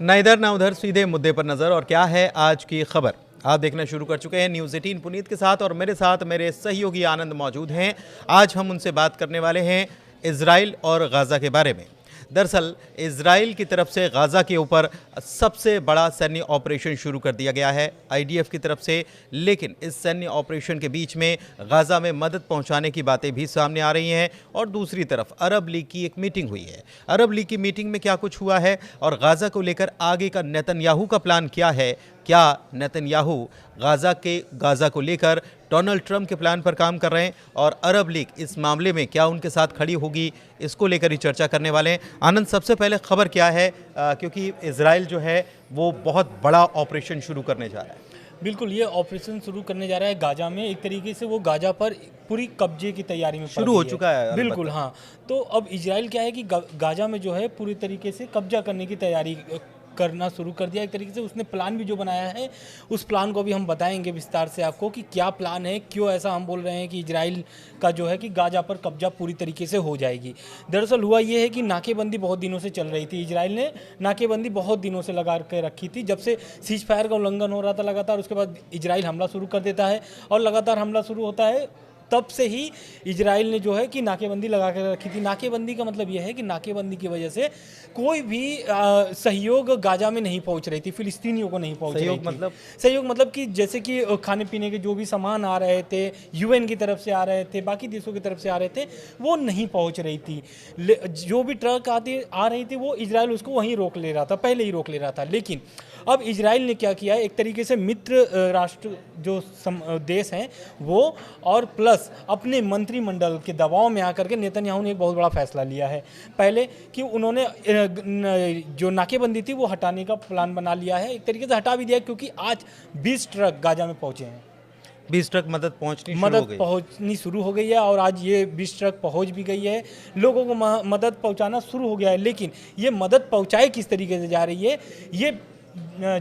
ना इधर ना उधर, सीधे मुद्दे पर नजर। और क्या है आज की खबर, आप देखना शुरू कर चुके हैं न्यूज़ 18 पुनीत के साथ, और मेरे साथ मेरे सहयोगी आनंद मौजूद हैं। आज हम उनसे बात करने वाले हैं इजराइल और गाज़ा के बारे में। दरअसल इजराइल की तरफ से गाज़ा के ऊपर सबसे बड़ा सैन्य ऑपरेशन शुरू कर दिया गया है आईडीएफ की तरफ से, लेकिन इस सैन्य ऑपरेशन के बीच में गाज़ा में मदद पहुंचाने की बातें भी सामने आ रही हैं। और दूसरी तरफ अरब लीग की एक मीटिंग हुई है। अरब लीग की मीटिंग में क्या कुछ हुआ है और गाज़ा को लेकर आगे का नेतन्याहू का प्लान क्या है, क्या नेतन्याहू गाज़ा को लेकर डोनाल्ड ट्रंप के प्लान पर काम कर रहे हैं और अरब लीग इस मामले में क्या उनके साथ खड़ी होगी, इसको लेकर ही चर्चा करने वाले हैं। आनंद, सबसे पहले खबर क्या है, क्योंकि इजराइल जो है वो बहुत बड़ा ऑपरेशन शुरू करने जा रहा है। बिल्कुल, ये ऑपरेशन शुरू करने जा रहा है गाजा में। एक तरीके से वो गाजा पर पूरी कब्जे की तैयारी में शुरू हो चुका है। बिल्कुल हाँ। तो अब इजराइल क्या है कि गाजा में जो है पूरी तरीके से कब्जा करने की तैयारी करना शुरू कर दिया। एक तरीके से उसने प्लान भी जो बनाया है, उस प्लान को भी हम बताएंगे विस्तार से आपको कि क्या प्लान है, क्यों ऐसा हम बोल रहे हैं कि इजराइल का जो है कि गाजा पर कब्जा पूरी तरीके से हो जाएगी। दरअसल हुआ ये है कि नाकेबंदी बहुत दिनों से चल रही थी। इजराइल ने नाकेबंदी बहुत दिनों से लगा के रखी थी, जब से सीज फायर का उल्लंघन हो रहा था लगातार। उसके बाद इजराइल हमला शुरू कर देता है और लगातार हमला शुरू होता है। तब से ही इजराइल ने जो है कि नाकेबंदी लगा कर रखी थी। नाकेबंदी का मतलब यह है कि नाकेबंदी की वजह से कोई भी सहयोग गाजा में नहीं पहुंच रही थी, फिलिस्तीनियों को नहीं पहुंच रही थी। सहयोग मतलब कि जैसे कि खाने पीने के जो भी सामान आ रहे थे, यूएन की तरफ से आ रहे थे, बाकी देशों की तरफ से आ रहे थे, वो नहीं पहुंच रही थी। जो भी ट्रक आ रही थी वो इजराइल उसको वहीं रोक ले रहा था, पहले ही रोक ले रहा था। लेकिन अब इजराइल ने क्या किया है, एक तरीके से मित्र राष्ट्र जो देश हैं वो और प्लस अपने मंत्रिमंडल के दबाव में आकर के नेतन्याहू ने एक बहुत बड़ा फैसला लिया है। पहले कि उन्होंने जो नाकेबंदी थी वो हटाने का प्लान बना लिया है। एक तरीके से हटा भी दिया क्योंकि आज 20 ट्रक गाजा में पहुंचे हैं। 20 ट्रक मदद पहुंचनी शुरू हो गई है और आज ये 20 ट्रक पहुंच भी गई है। लोगों को मदद पहुंचाना शुरू हो गया है। लेकिन ये मदद पहुंचाई किस तरीके से जा रही है, ये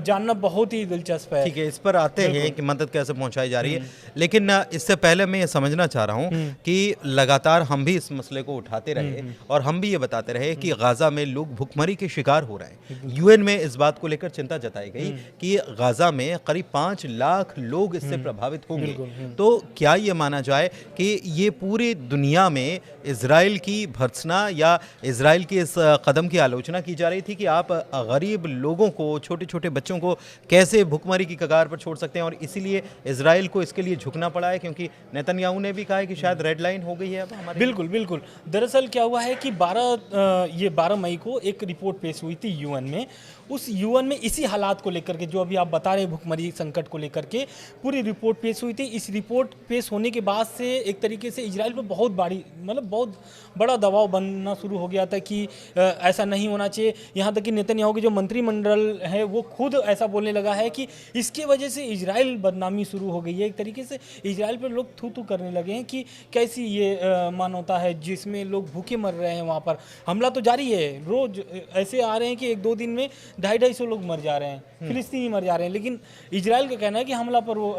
जानना बहुत ही दिलचस्प है। ठीक है, इस पर आते हैं कि मदद कैसे पहुंचाई जा रही है। लेकिन इससे पहले मैं ये समझना चाह रहा हूं कि लगातार हम भी इस मसले को उठाते रहे और हम भी ये बताते रहे कि गाजा में लोग भुखमरी के शिकार हो रहे हैं। यूएन में इस बात को लेकर चिंता जताई गई कि गाजा में करीब 5 लाख लोग इससे प्रभावित होंगे। तो क्या ये माना जाए कि ये पूरी दुनिया में इजराइल की भर्त्सना या इजराइल के इस कदम की आलोचना की जा रही थी कि आप गरीब लोगों को, छोटे छोटे बच्चों को कैसे भुखमरी की कगार पर छोड़ सकते हैं, और इसीलिए इजराइल को इसके लिए झुकना पड़ा है, क्योंकि नेतन्याहू ने भी कहा है कि शायद रेड लाइन हो गई है अब हमारे। बिल्कुल। दरअसल क्या हुआ है कि 12 मई को एक रिपोर्ट पेश हुई थी यूएन में। उस यूएन में इसी हालात को लेकर के, जो अभी आप बता रहे हैं भुखमरी संकट को लेकर के, पूरी रिपोर्ट पेश हुई थी। इस रिपोर्ट पेश होने के बाद से एक तरीके से इजराइल पर बहुत बड़ा दबाव बनना शुरू हो गया था कि ऐसा नहीं होना चाहिए। यहाँ तक कि नेतन्याहू के जो मंत्रिमंडल है वो खुद ऐसा बोलने लगा है कि इसके वजह से इजराइल बदनामी शुरू हो गई है। एक तरीके से इजराइल पर लोग थू करने लगे हैं कि कैसी ये मानवता है जिसमें लोग भूखे मर रहे हैं। वहाँ पर हमला तो जारी है, रोज ऐसे आ रहे हैं कि 1-2 दिन में 250 लोग मर जा रहे हैं, फिलिस्तीनी मर जा रहे हैं। लेकिन इजराइल का कहना है कि हमला पर वो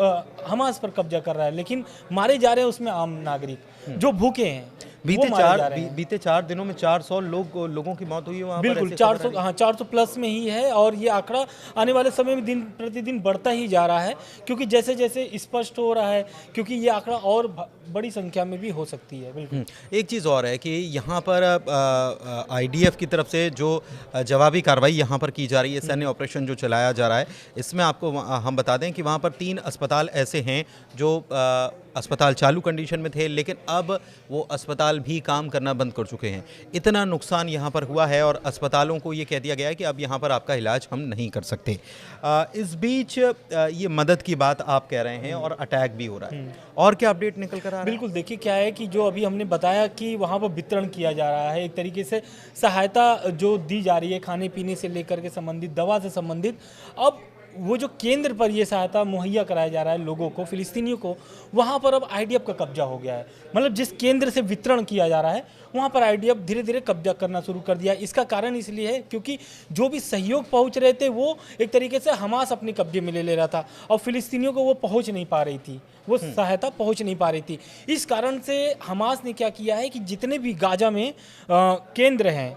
हमास पर कब्जा कर रहा है, लेकिन मारे जा रहे हैं उसमें आम नागरिक जो भूखे हैं। बीते 4 दिनों में 400 लोगों की मौत हुई है वहाँ। बिल्कुल 400 प्लस में ही है और ये आंकड़ा आने वाले समय में दिन प्रतिदिन बढ़ता ही जा रहा है, क्योंकि जैसे जैसे स्पष्ट हो रहा है, क्योंकि ये आंकड़ा और बड़ी संख्या में भी हो सकती है। बिल्कुल। एक चीज़ और है कि यहाँ पर आईडीएफ की तरफ से जो जवाबी कार्रवाई यहाँ पर की जा रही है, सैन्य ऑपरेशन जो चलाया जा रहा है, इसमें आपको हम बता दें कि वहाँ पर 3 अस्पताल ऐसे हैं जो अस्पताल चालू कंडीशन में थे, लेकिन अब वो अस्पताल भी काम करना बंद कर चुके हैं। इतना नुकसान यहाँ पर हुआ है और अस्पतालों को ये कह दिया गया है कि अब यहाँ पर आपका इलाज हम नहीं कर सकते। इस बीच ये मदद की बात आप कह रहे हैं और अटैक भी हो रहा है, और क्या अपडेट निकल कर आ रहा है? बिल्कुल, देखिए क्या है कि जो अभी हमने बताया कि वहाँ पर वितरण किया जा रहा है, एक तरीके से सहायता जो दी जा रही है खाने पीने से लेकर के संबंधित, दवा से संबंधित। अब वो जो केंद्र पर ये सहायता मुहैया कराया जा रहा है लोगों को, फिलिस्तीनियों को, वहाँ पर अब आईडीएफ का कब्जा हो गया है। मतलब जिस केंद्र से वितरण किया जा रहा है वहाँ पर आईडीएफ धीरे धीरे कब्जा करना शुरू कर दिया। इसका कारण इसलिए है क्योंकि जो भी सहयोग पहुँच रहे थे वो एक तरीके से हमास अपने कब्जे में ले रहा था और फिलिस्तीनियों को वो पहुँच नहीं पा रही थी, वो सहायता पहुँच नहीं पा रही थी। इस कारण से हमास ने क्या किया है कि जितने भी गाजा में केंद्र हैं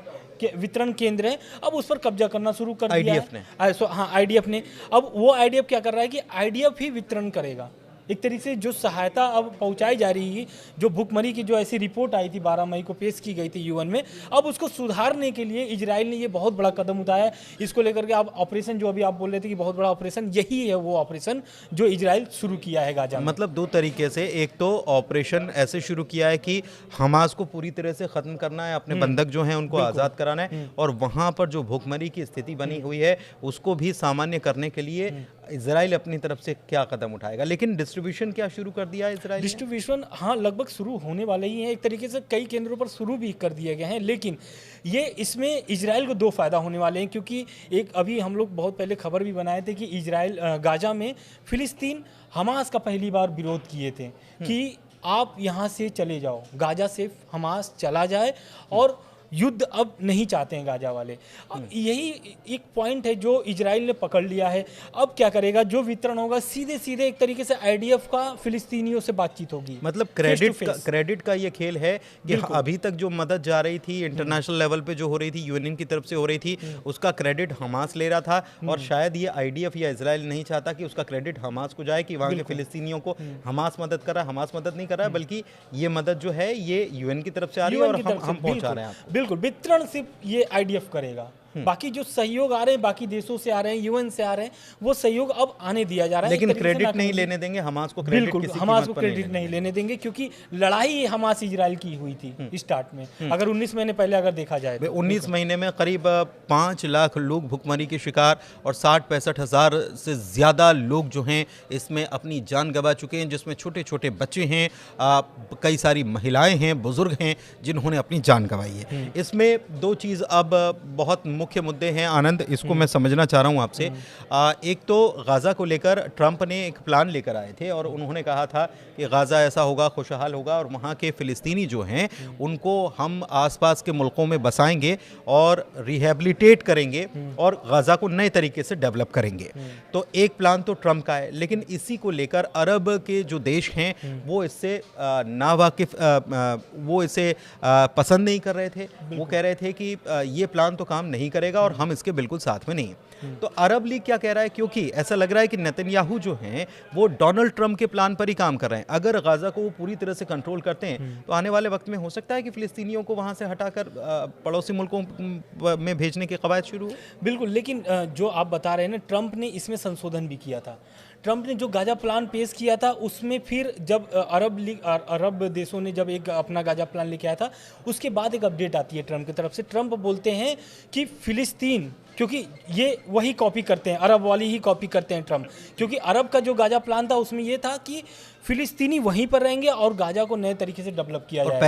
वितरण केंद्र है, अब उस पर कब्जा करना शुरू कर दिया IDF है। हाँ, IDF ने। अब वो IDF क्या कर रहा है कि IDF ही वितरण करेगा। एक तरीके से जो सहायता अब पहुंचाई जा रही है, जो भुखमरी की जो ऐसी रिपोर्ट आई थी 12 मई को पेश की गई थी UN में, अब उसको सुधारने के लिए इजराइल ने ये बहुत बड़ा कदम उठाया है। इसको लेकर के आप ऑपरेशन जो अभी आप बोल रहे थे कि बहुत बड़ा ऑपरेशन, यही है वो ऑपरेशन जो इजराइल शुरू किया है गाजा में। मतलब दो तरीके से, एक तो ऑपरेशन ऐसे शुरू किया है कि हमास को पूरी तरह से खत्म करना है, अपने बंधक जो हैं उनको आज़ाद कराना है, और वहाँ पर जो भुखमरी की स्थिति बनी हुई है उसको भी सामान्य करने के लिए इजराइल अपनी तरफ से क्या कदम उठाएगा। लेकिन डिस्ट्रीब्यूशन क्या शुरू कर दिया है इजराइल ने? डिस्ट्रीब्यूशन हाँ लगभग शुरू होने वाले ही हैं, एक तरीके से कई केंद्रों पर शुरू भी कर दिए गए हैं। लेकिन ये इसमें इजराइल को दो फायदा होने वाले हैं, क्योंकि एक अभी हम लोग बहुत पहले खबर भी बनाए थे कि इजराइल गाजा में फिलिस्तीन हमास का पहली बार विरोध किए थे कि आप यहाँ से चले जाओ, गाजा से हमास चला जाए, और युद्ध अब नहीं चाहते हैं गाजा वाले। अब यही एक पॉइंट है जो इजराइल ने पकड़ लिया है। अब क्या करेगा, जो वितरण होगा सीधे सीधे एक तरीके से IDF का फिलिस्तीनियों से बातचीत होगी। मतलब क्रेडिट का ये खेल है कि अभी तक जो मदद जा रही थी इंटरनेशनल लेवल पे जो हो रही थी, यूएन की तरफ से हो रही थी, उसका क्रेडिट हमास ले रहा था, और शायद ये IDF या इजराइल नहीं चाहता कि उसका क्रेडिट हमास को जाए कि वहाँ के फिलिस्तीनियों को हमास मदद कर रहा है। हमास मदद नहीं कर रहा है, बल्कि ये मदद जो है ये यूएन की तरफ से आ रही है और हम पहुँचा रहे हैं। बिल्कुल, वितरण सिर्फ ये IDF करेगा। बाकी जो सहयोग आ रहे हैं बाकी देशों से आ रहे हैं, UN से आ रहे हैं, वो सहयोग अब आने दिया जा रहा है। लेकिन क्रेडिट नहीं लेने देंगे हमास को, बिल्कुल हमास को क्रेडिट नहीं लेने देंगे, क्योंकि लड़ाई हमास इजराइल की हुई थी स्टार्ट में। अगर 19 महीने पहले अगर देखा जाए तो 19 महीने में करीब 5 लाख लोग भुखमरी की शिकार और 60-65 हज़ार से ज़्यादा लोग जो हैं इसमें अपनी जान गंवा चुके हैं, जिसमें छोटे छोटे बच्चे हैं, कई सारी महिलाएं हैं, बुजुर्ग हैं जिन्होंने अपनी जान गंवाई है। इसमें दो चीज़ अब बहुत मुख्य मुद्दे हैं आनंद, इसको मैं समझना चाह रहा हूं आपसे। एक तो गाज़ा को लेकर ट्रंप ने एक प्लान लेकर आए थे और उन्होंने कहा था कि गाज़ा ऐसा होगा, खुशहाल होगा, और वहाँ के फ़िलिस्तीनी जो हैं उनको हम आसपास के मुल्कों में बसाएंगे और रिहेबिलिटेट करेंगे और गाज़ा को नए तरीके से डेवलप करेंगे। तो एक प्लान तो ट्रंप का है, लेकिन इसी को लेकर अरब के जो देश हैं वो इससे नावाकिफ, वो इसे पसंद नहीं कर रहे थे। वो कह रहे थे कि ये प्लान तो काम नहीं करेगा और हम इसके बिल्कुल साथ में नहीं हैं। तो अरब लीग क्या कह रहा है, क्योंकि ऐसा लग रहा है कि नेतन्याहू जो हैं वो डोनाल्ड ट्रंप के प्लान पर ही काम कर रहे हैं। अगर गाज़ा को वो पूरी तरह से कंट्रोल करते हैं तो आने वाले वक्त में हो सकता है कि फ़िलिस्तीनियों को वहाँ से हटाकर पड़ोसी मुल्कों में भेजने के कवायद शुरू हो। बिल्कुल, लेकिन जो आप बता रहे हैं ना, ट्रंप ने इसमें संशोधन भी किया था। ट्रंप ने जो गाजा प्लान पेश किया था उसमें फिर जब अरब देशों ने जब एक अपना गाजा प्लान लेके आया था, उसके बाद एक अपडेट आती है ट्रंप की तरफ से। ट्रंप बोलते हैं कि फिलिस्तीन, क्योंकि ये वही कॉपी करते हैं, अरब वाली ही कॉपी करते हैं ट्रंप, क्योंकि अरब का जो गाजा प्लान था उसमें ये था कि फिलिस्तीनी वहीं पर रहेंगे और गाजा को नए तरीके से डेवलप किया जाएगा,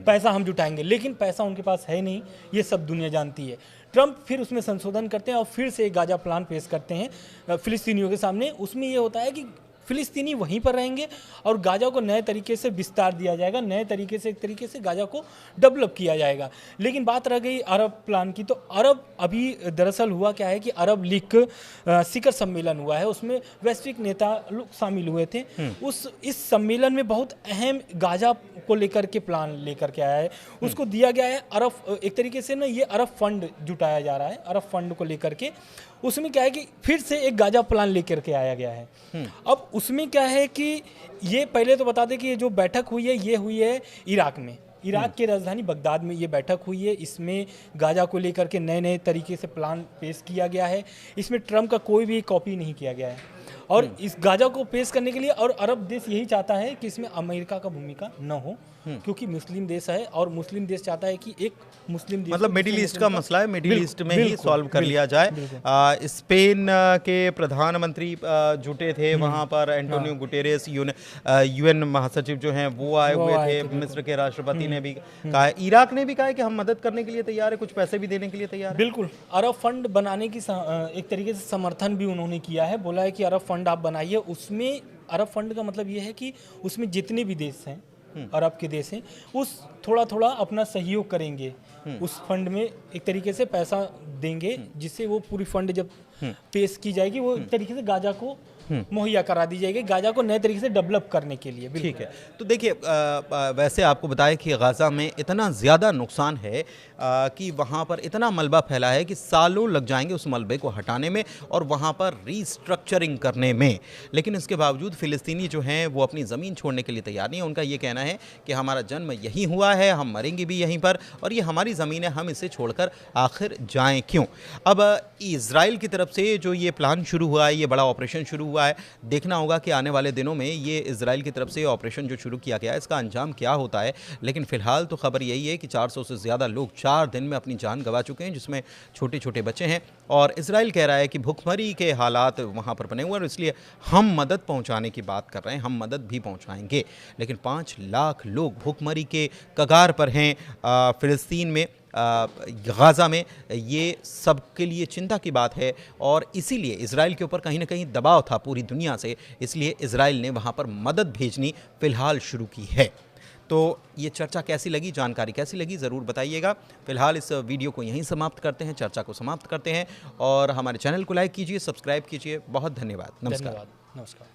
पैसा हम जुटाएंगे। लेकिन पैसा उनके पास है नहीं, ये सब दुनिया जानती है। ट्रंप फिर उसमें संशोधन करते हैं और फिर से एक गाजा प्लान पेश करते हैं फिलिस्तीनियों के सामने। उसमें ये होता है कि फिलिस्तीनी वहीं पर रहेंगे और गाजा को नए तरीके से विस्तार दिया जाएगा, नए तरीके से एक तरीके से गाजा को डेवलप किया जाएगा। लेकिन बात रह गई अरब प्लान की, तो अरब अभी दरअसल हुआ क्या है कि अरब लीग शिखर सम्मेलन हुआ है, उसमें वैश्विक नेता लोग शामिल हुए थे। इस सम्मेलन में बहुत अहम गाजा को लेकर के प्लान लेकर के आया है, उसको दिया गया है अरब, एक तरीके से ना ये अरब फंड जुटाया जा रहा है, अरब फंड को लेकर के। उसमें क्या है कि फिर से एक गाजा प्लान लेकर के आया गया है। अब उसमें क्या है कि ये पहले तो बता दें कि ये जो बैठक हुई है ये हुई है इराक में, इराक की राजधानी बगदाद में ये बैठक हुई है। इसमें गाजा को लेकर के नए नए तरीके से प्लान पेश किया गया है। इसमें ट्रंप का कोई भी कॉपी नहीं किया गया है, और इस गाजा को पेश करने के लिए और अरब देश यही चाहता है कि इसमें अमेरिका का भूमिका न हो, क्योंकि मुस्लिम देश है और मुस्लिम देश चाहता है कि एक मुस्लिम देश, मतलब मिडिल ईस्ट का मसला है, मिडिल ईस्ट में ही सॉल्व कर लिया जाए। स्पेन के प्रधानमंत्री जुटे थे वहाँ पर, एंटोनियो गुटेरेस UN महासचिव जो हैं वो आए हुए थे, मिस्र के राष्ट्रपति ने भी कहा है, इराक ने भी कहा है कि हम मदद करने के लिए तैयार है, कुछ पैसे भी देने के लिए तैयार है। बिल्कुल, अरब फंड बनाने की एक तरीके से समर्थन भी उन्होंने किया है, बोला है कि अरब फंड आप बनाइए। उसमें अरब फंड का मतलब ये है कि उसमें जितने भी देश हैं, अरब के देश हैं, उस थोड़ा थोड़ा अपना सहयोग करेंगे, उस फंड में एक तरीके से पैसा देंगे, जिससे वो पूरी फंड जब पेश की जाएगी वो एक तरीके से गाजा को मुहैया करा दी जाएगी गाजा को नए तरीके से डेवलप करने के लिए। ठीक है, तो देखिए वैसे आपको बताया कि गाज़ा में इतना ज़्यादा नुकसान है कि वहाँ पर इतना मलबा फैला है कि सालों लग जाएंगे उस मलबे को हटाने में और वहाँ पर रीस्ट्रक्चरिंग करने में। लेकिन इसके बावजूद फ़िलिस्तीनी जो हैं वो अपनी ज़मीन छोड़ने के लिए तैयार नहीं है। उनका ये कहना है कि हमारा जन्म यहीं हुआ है, हम मरेंगे भी यहीं पर और ये हमारी ज़मीन है, हम इसे छोड़कर आखिर जाएं क्यों। अब इज़राइल की तरफ से जो ये प्लान शुरू हुआ है, ये बड़ा ऑपरेशन शुरू हुआ है, देखना होगा कि आने वाले दिनों में ये इज़राइल की तरफ से ऑपरेशन जो शुरू किया गया है इसका अंजाम क्या होता है। लेकिन फ़िलहाल तो खबर यही है कि 400 से ज़्यादा लोग 4 दिन में अपनी जान गंवा चुके हैं, जिसमें छोटे छोटे बच्चे हैं। और इज़राइल कह रहा है कि भुखमरी के हालात वहाँ पर बने हुए हैं और इसलिए हम मदद पहुँचाने की बात कर रहे हैं, हम मदद भी पहुँचाएंगे। लेकिन 5 लाख लोग भुखमरी के कगार पर हैं फ़िलिस्तीन में, गाज़ा में। ये सबके लिए चिंता की बात है और इसीलिए इज़राइल के ऊपर कहीं ना कहीं दबाव था पूरी दुनिया से, इसलिए इज़राइल ने वहाँ पर मदद भेजनी फ़िलहाल शुरू की है। तो ये चर्चा कैसी लगी, जानकारी कैसी लगी, ज़रूर बताइएगा। फ़िलहाल इस वीडियो को यहीं समाप्त करते हैं, चर्चा को समाप्त करते हैं और हमारे चैनल को लाइक कीजिए, सब्सक्राइब कीजिए। बहुत धन्यवाद। नमस्कार। नमस्कार।